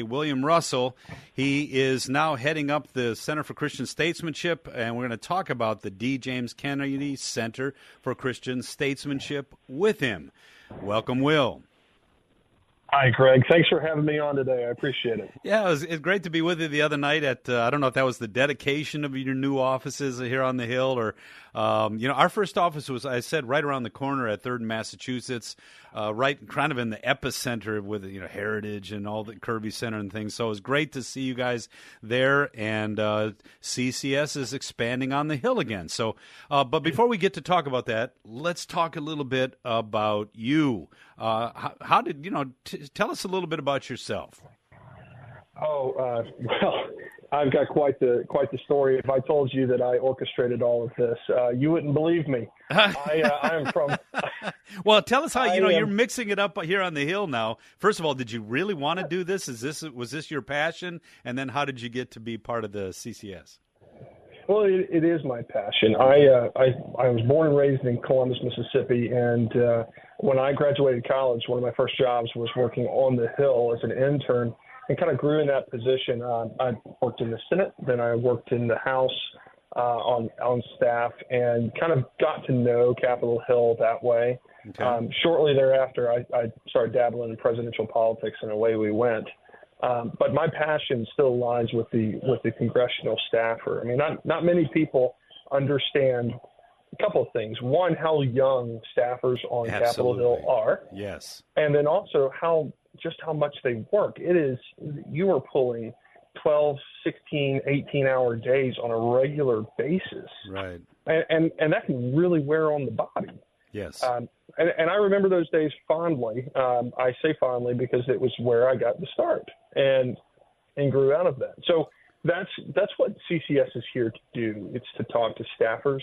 William Russell. He is now heading up the Center for Christian Statesmanship, and we're going to talk about the D. James Kennedy Center for Christian Statesmanship with him. Welcome, Will. Hi, Greg. Thanks for having me on today. I appreciate it. Yeah, it's great to be with you the other night at, I don't know if that was the dedication of your new offices here on the Hill or, our first office was, I said, right around the corner at 3rd and Massachusetts, right kind of in the epicenter with, Heritage and all the Kirby Center and things. So it was great to see you guys there, and CCS is expanding on the Hill again. So, but before we get to talk about that, let's talk a little bit about you. How did, tell us a little bit about yourself. Well, I've got quite the story. If I told you that I orchestrated all of this, you wouldn't believe me. I am from. Well, tell us how you're mixing it up here on the Hill now. First of all, did you really want to do this? Was this your passion? And then how did you get to be part of the CCS? Well, it is my passion. I was born and raised in Columbus, Mississippi, and when I graduated college, one of my first jobs was working on the Hill as an intern, and kind of grew in that position. I worked in the Senate, then I worked in the House on staff, and kind of got to know Capitol Hill that way. Okay. Shortly thereafter, I started dabbling in presidential politics, and away we went. But my passion still lies with the congressional staffer. I mean, not many people understand a couple of things. One, how young staffers on Capitol Hill are. Yes. And then also how much they work. You are pulling 12, 16, 18-hour days on a regular basis. Right. And that can really wear on the body. Yes. And I remember those days fondly. I say fondly because it was where I got the start and grew out of that. So that's what CCS is here to do. It's to talk to staffers.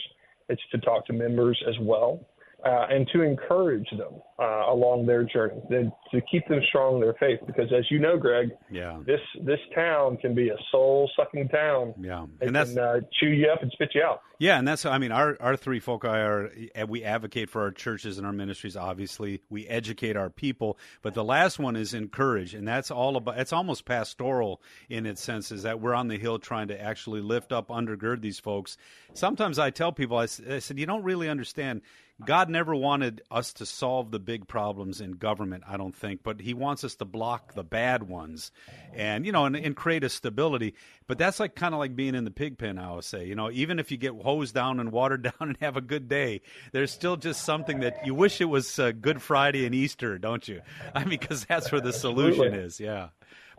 It's to talk to members as well, and to encourage them along their journey, to keep them strong in their faith. Because as you know, Greg, this town can be a soul-sucking town. Yeah, and that's chew you up and spit you out. Yeah, and that's, our three foci are, we advocate for our churches and our ministries, obviously. We educate our people. But the last one is encourage, and that's all about, it's almost pastoral in its sense, is that we're on the Hill trying to actually lift up, undergird these folks. Sometimes I tell people, I said, you don't really understand. God never wanted us to solve the big problems in government, I don't think, but he wants us to block the bad ones and, and create a stability. But that's kind of like being in the pig pen, I would say. Even if you get hosed down and watered down and have a good day, there's still just something that you wish it was Good Friday and Easter, don't you? Because that's where the solution is, yeah.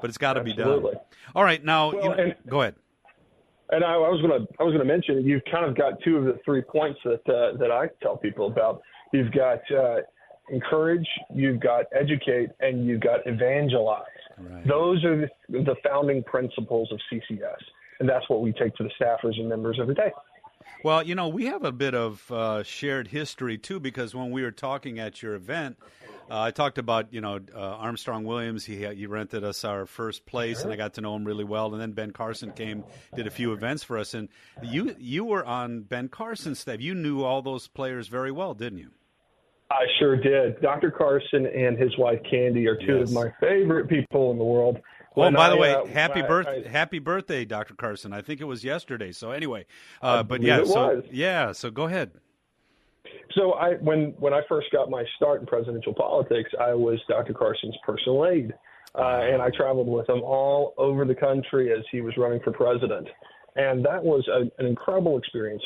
But it's got to be done. All right, now, go ahead. And I was going to mention, you've kind of got two of the 3 points that I tell people about. You've got encourage, you've got educate, and you've got evangelize. Right. Those are the founding principles of CCS, and that's what we take to the staffers and members every day. Well, we have a bit of shared history, too, because when we were talking at your event, I talked about, Armstrong Williams. He rented us our first place, and I got to know him really well. And then Ben Carson did a few events for us. And you were on Ben Carson's staff. You knew all those players very well, didn't you? I sure did. Dr. Carson and his wife, Candy, are two of my favorite people in the world. Oh, and by the way, happy birthday, Dr. Carson. I think it was yesterday. So anyway, so go ahead. So when I first got my start in presidential politics, I was Dr. Carson's personal aide, and I traveled with him all over the country as he was running for president. And that was an incredible experience.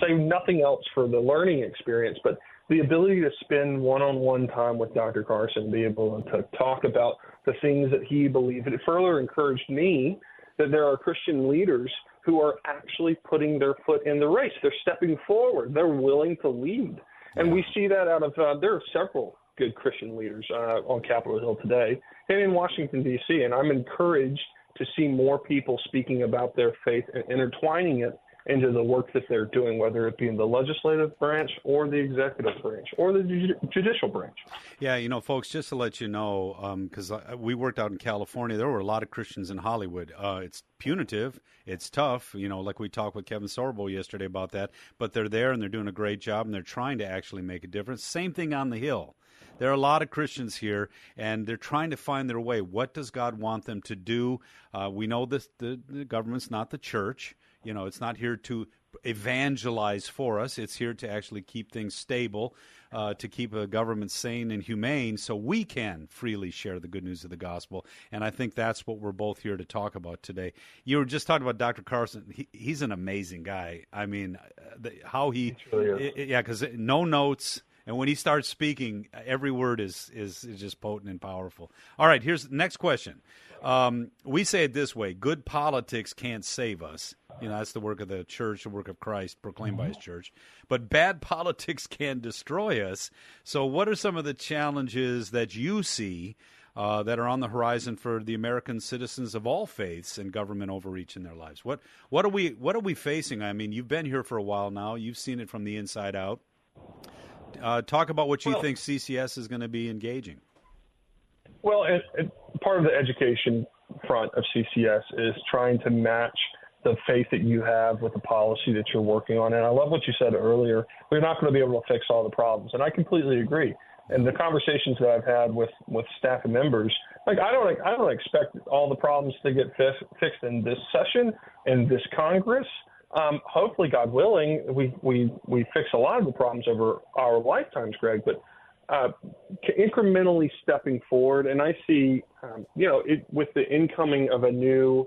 Say nothing else for the learning experience, but the ability to spend one-on-one time with Dr. Carson, be able to talk about the things that he believed. It further encouraged me that there are Christian leaders who are actually putting their foot in the race. They're stepping forward. They're willing to lead. And we see that out of there are several good Christian leaders on Capitol Hill today and in Washington, D.C., and I'm encouraged to see more people speaking about their faith and intertwining it into the work that they're doing, whether it be in the legislative branch or the executive branch or the judicial branch. Yeah, folks, just to let you know, because we worked out in California, there were a lot of Christians in Hollywood. It's punitive. It's tough, like we talked with Kevin Sorbo yesterday about that. But they're there, and they're doing a great job, and they're trying to actually make a difference. Same thing on the Hill. There are a lot of Christians here, and they're trying to find their way. What does God want them to do? We know this, the government's not the church. It's not here to evangelize for us. It's here to actually keep things stable, to keep a government sane and humane so we can freely share the good news of the gospel. And I think that's what we're both here to talk about today. You were just talking about Dr. Carson. He's an amazing guy. I mean, how he because no notes. And when he starts speaking, every word is just potent and powerful. All right, here's the next question. We say it this way: good politics can't save us. That's the work of the church, the work of Christ proclaimed by his church. But bad politics can destroy us. So what are some of the challenges that you see that are on the horizon for the American citizens of all faiths and government overreach in their lives? What are we facing? I mean, you've been here for a while now. You've seen it from the inside out. Talk about what you think CCS is going to be engaging. Well, part of the education front of CCS is trying to match the faith that you have with the policy that you're working on. And I love what you said earlier. We're not going to be able to fix all the problems. And I completely agree. And the conversations that I've had with staff and members, I don't expect all the problems to get fixed in this session, in this Congress. Hopefully, God willing, we fix a lot of the problems over our lifetimes, Greg, but incrementally stepping forward. And I see, with the incoming of a new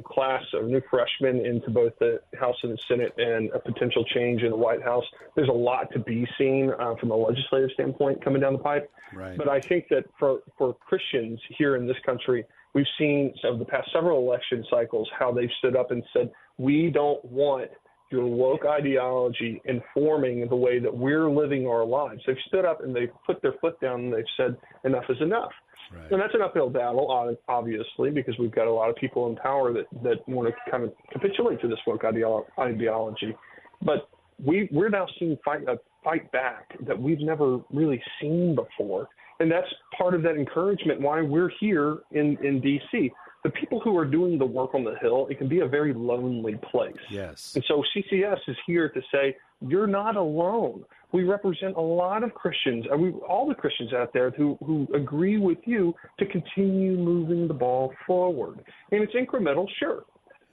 class of new freshmen into both the House and the Senate and a potential change in the White House, there's a lot to be seen from a legislative standpoint coming down the pipe. Right. But I think that for Christians here in this country, we've seen over the past several election cycles how they've stood up and said, we don't want your woke ideology informing the way that we're living our lives. They've stood up and they've put their foot down and they've said enough is enough. Right. And that's an uphill battle, obviously, because we've got a lot of people in power that want to kind of capitulate to this woke ideology. But we're now seeing fight back that we've never really seen before. And that's part of that encouragement why we're here in D.C. The people who are doing the work on the Hill, it can be a very lonely place. Yes. And so CCS is here to say, you're not alone. We represent a lot of Christians, all the Christians out there who agree with you to continue moving the ball forward. And it's incremental, sure.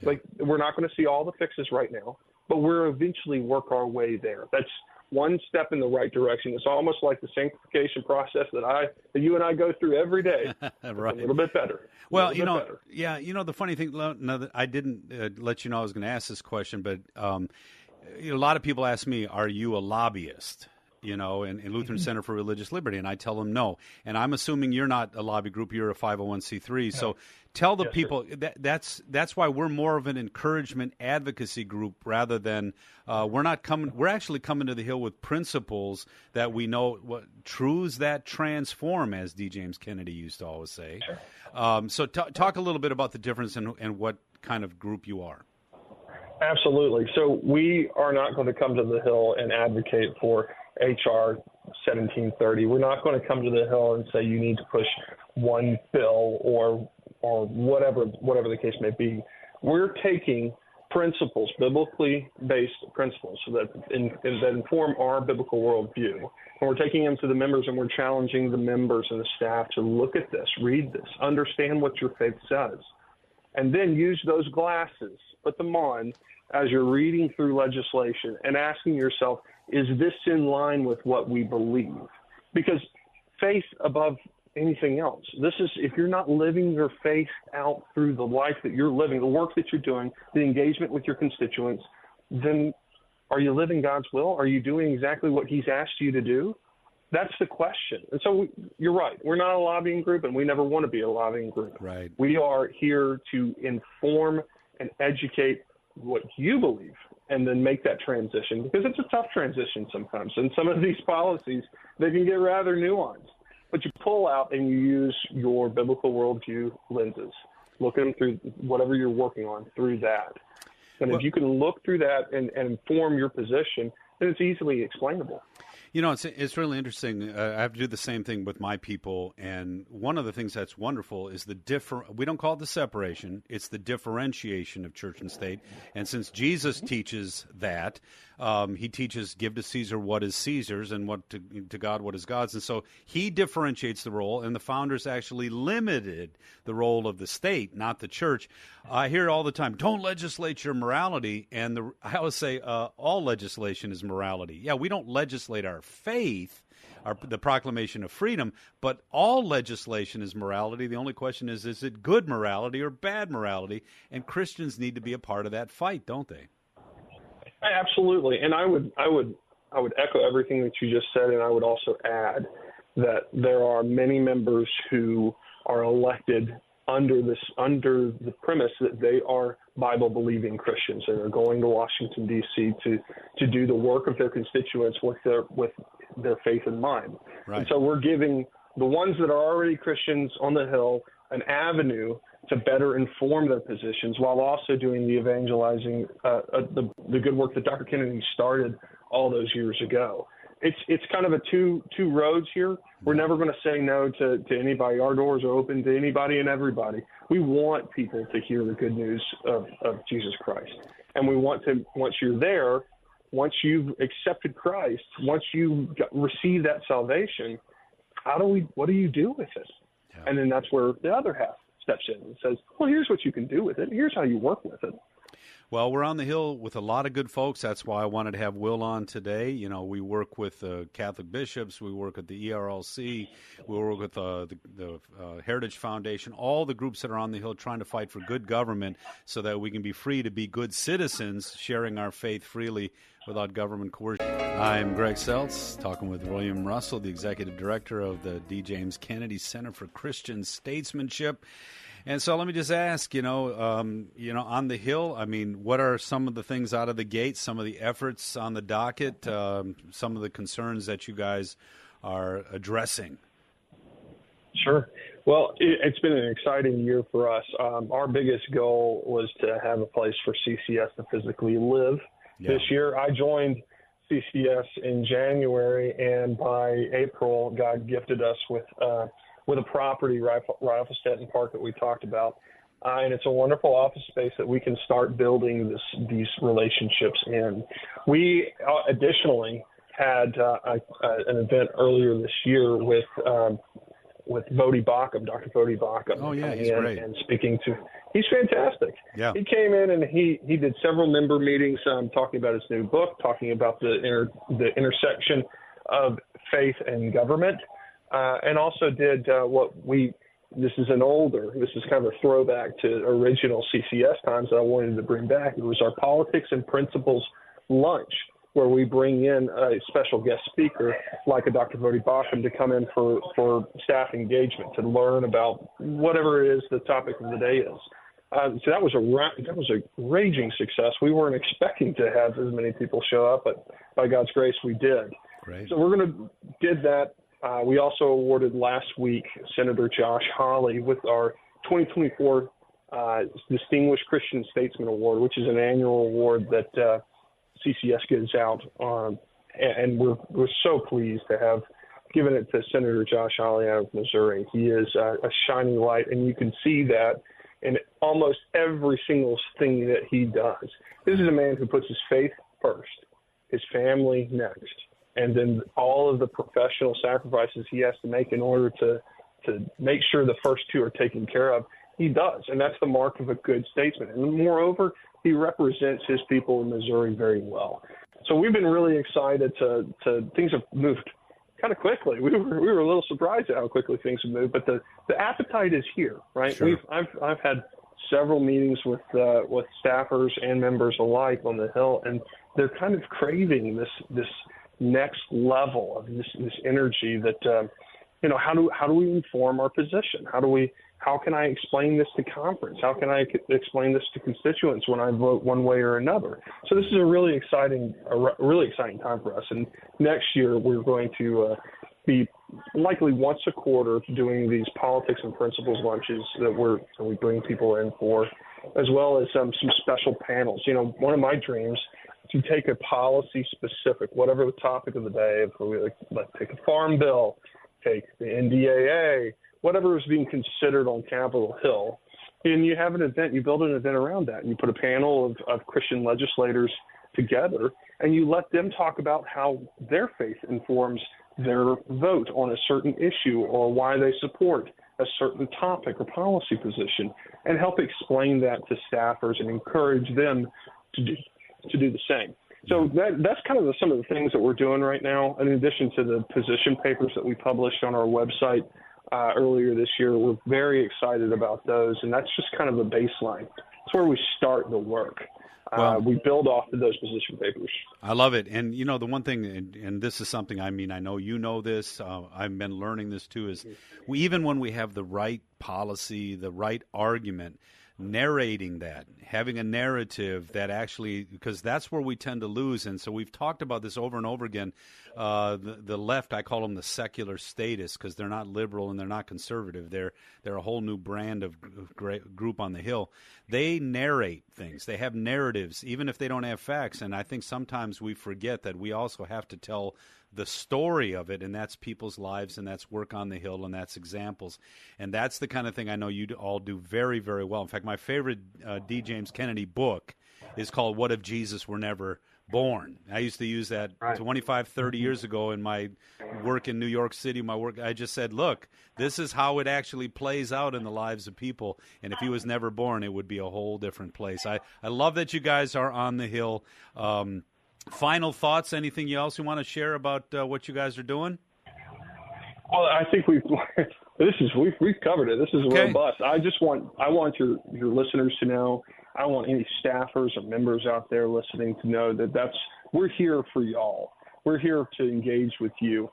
Yeah. Like, we're not going to see all the fixes right now, but we'll eventually work our way there. That's one step in the right direction. It's almost like the sanctification process that you and I go through every day. Right. A little bit better. Well, the funny thing, I didn't let you know I was going to ask this question, but a lot of people ask me, are you a lobbyist? In Lutheran Center for Religious Liberty, and I tell them no. And I'm assuming you're not a lobby group; you're a 501c3. No. So tell the people that's why we're more of an encouragement advocacy group rather than we're actually coming to the Hill with principles that we know, truths that transform, as D. James Kennedy used to always say. Sure. So talk a little bit about the difference and what kind of group you are. Absolutely. So we are not going to come to the Hill and advocate for HR 1730. We're not going to come to the Hill and say you need to push one bill or whatever the case may be. We're taking principles, biblically based principles, so that inform our biblical worldview. And we're taking them to the members, and we're challenging the members and the staff to look at this, read this, understand what your faith says, and then use those glasses, put them on as you're reading through legislation and asking yourself, is this in line with what we believe? Because faith above anything else. This is, if you're not living your faith out through the life that you're living, the work that you're doing, the engagement with your constituents, then are you living God's will? Are you doing exactly what he's asked you to do? That's the question. And so you're right. We're not a lobbying group, and we never want to be a lobbying group. Right. We are here to inform and educate what you believe, and then make that transition, because it's a tough transition sometimes. And some of these policies, they can get rather nuanced. But you pull out and you use your biblical worldview lenses, looking through whatever you're working on through that. And if you can look through that and inform your position, then it's easily explainable. It's really interesting. I have to do the same thing with my people, and one of the things that's wonderful is we don't call it the separation; it's the differentiation of church and state. And since Jesus teaches that, he teaches give to Caesar what is Caesar's, and what to God what is God's. And so he differentiates the role, and the founders actually limited the role of the state, not the church. I hear all the time, "Don't legislate your morality," and I always say all legislation is morality. Yeah, we don't legislate our faith, the proclamation of freedom, but all legislation is morality. The only question is it good morality or bad morality? And Christians need to be a part of that fight, don't they? Absolutely, and I would echo everything that you just said, and I would also add that there are many members who are elected under the premise that they are Bible-believing Christians and are going to Washington, D.C. to do the work of their constituents with their faith in mind. Right. And so we're giving the ones that are already Christians on the Hill an avenue to better inform their positions while also doing the evangelizing, the good work that Dr. Kennedy started all those years ago. It's kind of a two roads here. We're never going to say no to anybody. Our doors are open to anybody and everybody. We want people to hear the good news of Jesus Christ. And we want to, once you're there, once you've accepted Christ, once you receive that salvation, what do you do with it? Yeah. And then that's where the other half steps in and says, well, here's what you can do with it. Here's how you work with it. Well, we're on the Hill with a lot of good folks. That's why I wanted to have Will on today. We work with Catholic bishops. We work at the ERLC. We work with the Heritage Foundation, all the groups that are on the Hill trying to fight for good government so that we can be free to be good citizens, sharing our faith freely without government coercion. I'm Greg Seltz, talking with William Russell, the Executive Director of the D. James Kennedy Center for Christian Statesmanship. And so let me just ask, on the Hill, I mean, what are some of the things out of the gate, some of the efforts on the docket, some of the concerns that you guys are addressing? Sure. Well, it's been an exciting year for us. Our biggest goal was to have a place for CCS to physically live. Yeah. This year, I joined CCS in January, and by April, God gifted us with a property right off of Stanton Park that we talked about. And it's a wonderful office space that we can start building these relationships in. We additionally had an event earlier this year with Vodi Bakum, Dr. Vodi Bakum. Oh, yeah, he's great. And speaking to, he's fantastic. Yeah. He came in and he did several member meetings talking about his new book, talking about the intersection of faith and government. And also did this is kind of a throwback to original CCS times that I wanted to bring back. It was our Politics and Principles lunch, where we bring in a special guest speaker like a Dr. Vodi Bakum to come in for staff engagement, to learn about whatever it is the topic of the day is. So that was a raging success. We weren't expecting to have as many people show up, but by God's grace, we did. Great. So we're going to did that. We also awarded last week Senator Josh Hawley with our 2024 Distinguished Christian Statesman Award, which is an annual award that CCS gives out. And we're so pleased to have given it to Senator Josh Hawley out of Missouri. He is a shining light, and you can see that in almost every single thing that he does. This is a man who puts his faith first, his family next, and then all of the professional sacrifices he has to make in order to make sure the first two are taken care of. He does, and that's the mark of a good statesman. And moreover, he represents his people in Missouri very well. So we've been really excited to things have moved kind of quickly. We were a little surprised at how quickly things have moved, but the appetite is here, right? Sure. I've had several meetings with staffers and members alike on the Hill, and they're kind of craving this next level of this energy that how do we inform our position? How can I explain this to conference? How can I explain this to constituents when I vote one way or another? So this is a really exciting time for us. And next year we're going to be likely once a quarter doing these politics and principles lunches that we bring people in for, as well as some special panels. One of my dreams to take a policy specific, whatever the topic of the day, if we like take a farm bill, take the NDAA, whatever is being considered on Capitol Hill, and you have an event, you build an event around that, and you put a panel of Christian legislators together, and you let them talk about how their faith informs their vote on a certain issue or why they support a certain topic or policy position, and help explain that to staffers and encourage them to do the same. So that's kind of some of the things that we're doing right now. In addition to the position papers that we published on our website earlier this year, we're very excited about those, and that's just kind of a baseline. That's where we start the work. We build off of those position papers. I love it. And, the one thing, and this is something, I know you know this, I've been learning this too, is even when we have the right policy, the right argument, narrating that, having a narrative that actually, because that's where we tend to lose. And so we've talked about this over and over again. The left, I call them the secular statists, because they're not liberal and they're not conservative. They're a whole new brand of group on the Hill. They narrate things. They have narratives, even if they don't have facts. And I think sometimes we forget that we also have to tell the story of it, and that's people's lives, and that's work on the Hill, and that's examples. And that's the kind of thing I know you all do very, very well. In fact, my favorite D. James Kennedy book is called What If Jesus Were Never Born? I used to use that 25, 30 years ago in my work in New York City. I just said, look, this is how it actually plays out in the lives of people. And if he was never born, it would be a whole different place. I love that you guys are on the Hill. Final thoughts, anything else you want to share about what you guys are doing? Well, I think we've covered it. This is robust. I want your listeners to know, I want any staffers or members out there listening to know that we're here for y'all. We're here to engage with you.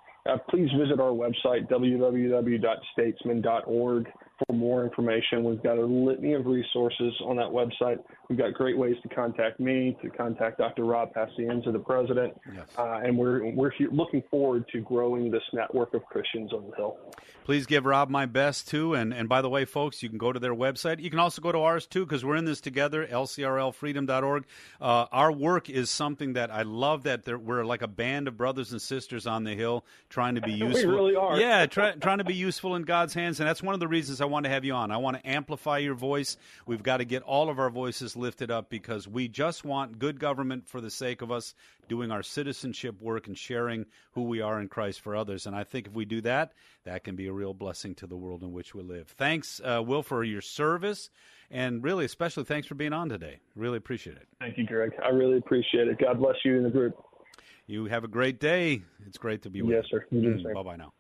Please visit our website, www.statesman.org, for more information. We've got a litany of resources on that website. We've got great ways to contact me, to contact Dr. Rob Pacienza, the president, and we're here looking forward to growing this network of Christians on the Hill. Please give Rob my best, too. And by the way, folks, you can go to their website. You can also go to ours, too, because we're in this together, lcrlfreedom.org. Our work is something that I love, that we're like a band of brothers and sisters on the Hill trying to be useful. We really are. Yeah, trying to be useful in God's hands, and that's one of the reasons I want to have you on. I want to amplify your voice. We've got to get all of our voices lifted up, because we just want good government for the sake of us doing our citizenship work and sharing who we are in Christ for others. And I think if we do that, that can be a real blessing to the world in which we live. Thanks, Will, for your service, and really, especially thanks for being on today. Really appreciate it. Thank you, Greg. I really appreciate it. God bless you and the group. You have a great day. It's great to be with you. Yes, sir. You do the same. Bye-bye now.